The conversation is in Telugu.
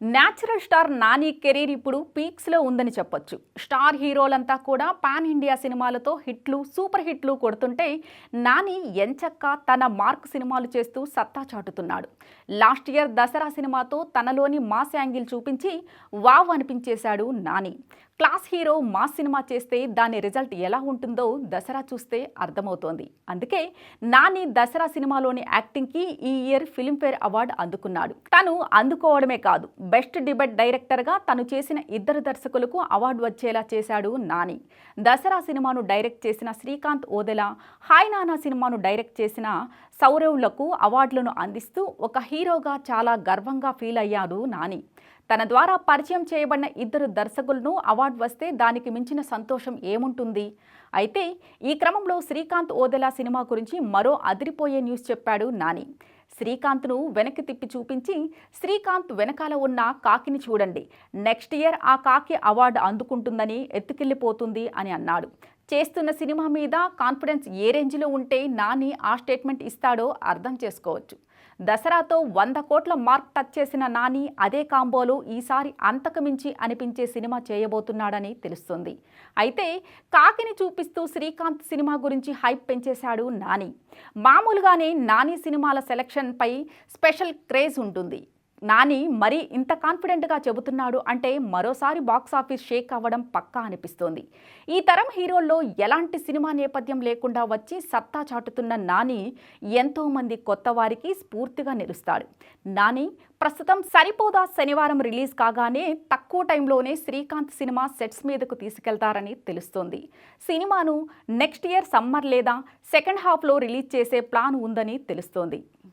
న్యాచురల్ స్టార్ నాని కెరీర్ ఇప్పుడు పీక్స్లో ఉందని చెప్పొచ్చు. స్టార్ హీరోలంతా కూడా పాన్ ఇండియా సినిమాలతో హిట్లు, సూపర్ హిట్లు కొడుతుంటే నాని ఎంచక్కా తన మార్క్ సినిమాలు చేస్తూ సత్తా చాటుతున్నాడు. లాస్ట్ ఇయర్ దసరా సినిమాతో తనలోని మాస్ యాంగిల్ చూపించి వావ్ అనిపించేశాడు నాని. క్లాస్ హీరో మాస్ సినిమా చేస్తే దాని రిజల్ట్ ఎలా ఉంటుందో దసరా చూస్తే అర్థమవుతోంది. అందుకే నాని దసరా సినిమాలోని యాక్టింగ్కి ఈ ఇయర్ ఫిల్మ్ఫేర్ అవార్డు అందుకున్నాడు. తను అందుకోవడమే కాదు, బెస్ట్ డిబేట్ డైరెక్టర్గా తను చేసిన ఇద్దరు దర్శకులకు అవార్డు వచ్చేలా చేశాడు నాని. దసరా సినిమాను డైరెక్ట్ చేసిన శ్రీకాంత్ ఓదెలా, హాయ్ నానా సినిమాను డైరెక్ట్ చేసిన సౌరవ్లకు అవార్డులను అందిస్తూ ఒక హీరోగా చాలా గర్వంగా ఫీల్ అయ్యాడు నాని. తన ద్వారా పరిచయం చేయబడిన ఇద్దరు దర్శకులను అవార్డు వస్తే దానికి మించిన సంతోషం ఏముంటుంది? అయితే ఈ క్రమంలో శ్రీకాంత్ ఓదెలా సినిమా గురించి మరో అదిరిపోయే న్యూస్ చెప్పాడు నాని. శ్రీకాంత్ను వెనక్కి తిప్పి చూపించి, శ్రీకాంత్ వెనకాల ఉన్న కాకిని చూడండి, నెక్స్ట్ ఇయర్ ఆ కాకి అవార్డు అందుకుంటుందని ఎత్తుకెళ్ళిపోతుంది అని అన్నాడు. చేస్తున్న సినిమా మీద కాన్ఫిడెన్స్ ఏ రేంజ్లో ఉంటే నాని ఆ స్టేట్మెంట్ ఇస్తాడో అర్థం చేసుకోవచ్చు. దసరాతో 100 కోట్ల మార్క్ టచ్ చేసిన నాని అదే కాంబోలో ఈసారి అంతకు మించి అనిపించే సినిమా చేయబోతున్నాడని తెలుస్తుంది. అయితే కాకిని చూపిస్తూ శ్రీకాంత్ సినిమా గురించి హైప్ పెంచేశాడు నాని. మామూలుగానే నాని సినిమాల సెలక్షన్పై స్పెషల్ క్రేజ్ ఉంటుంది. నాని మరీ ఇంత కాన్ఫిడెంట్గా చెబుతున్నాడు అంటే మరోసారి బాక్సాఫీస్ షేక్ అవ్వడం పక్కా అనిపిస్తోంది. ఈ తరం హీరోల్లో ఎలాంటి సినిమా నేపథ్యం లేకుండా వచ్చి సత్తా చాటుతున్న నాని ఎంతోమంది కొత్త వారికి స్ఫూర్తిగా నిలుస్తాడు. నాని ప్రస్తుతం సరిపోదా శనివారం రిలీజ్ కాగానే తక్కువ టైంలోనే శ్రీకాంత్ సినిమా సెట్స్ మీదకు తీసుకెళ్తారని తెలుస్తోంది. సినిమాను నెక్స్ట్ ఇయర్ సమ్మర్ లేదా సెకండ్ హాఫ్లో రిలీజ్ చేసే ప్లాన్ ఉందని తెలుస్తోంది.